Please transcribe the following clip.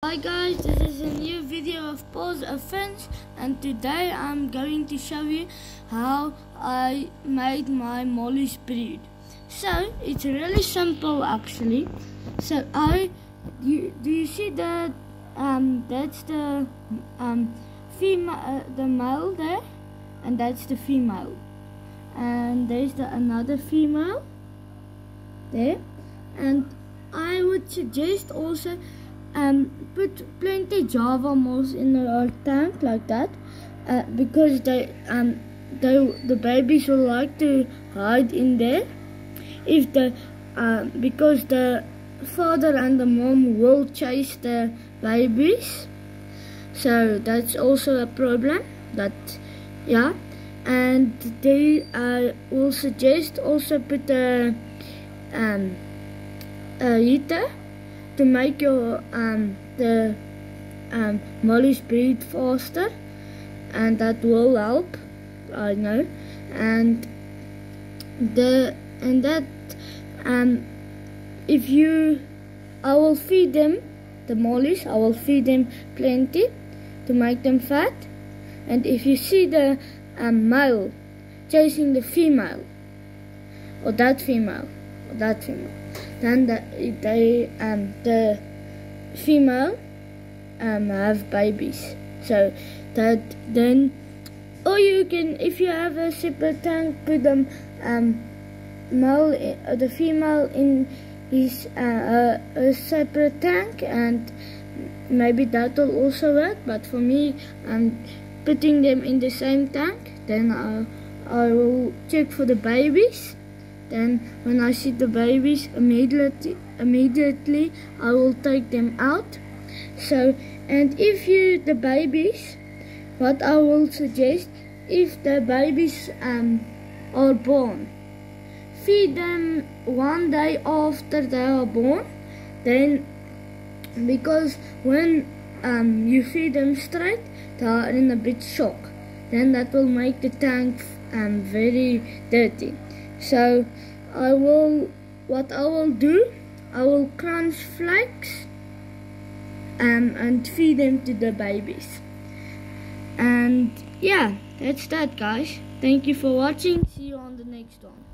Hi guys, this is a new video of Paws of Fins, and today I'm going to show you how I made my Molly's breed. So it's really simple actually. So do you see that that's the female, the male there, and that's the female, and there's another female there, and I would suggest also put plenty Java moths in our tank like that, because the babies will like to hide in there. If because the father and the mom will chase the babies, so that's also a problem. And they will suggest also put a heater to make your Molly's breed faster, and that will help, I know. I will feed them the Mollies. I will feed them plenty to make them fat. And if you see the male chasing the female, or that female, then the female have babies. So that then, or you can, if you have a separate tank, put the the female in his a separate tank, and maybe that will also work. But for me, I'm putting them in the same tank. Then I will check for the babies. Then when I see the babies, immediately I will take them out. So, and the babies, what I will suggest, if the babies are born, feed them 1 day after they are born. Then, because when you feed them straight, they are in a bit shock. Then that will make the tank very dirty. So what I will do, I will crunch flakes and feed them to the babies. And yeah, that's that guys. Thank you for watching. See you on the next one.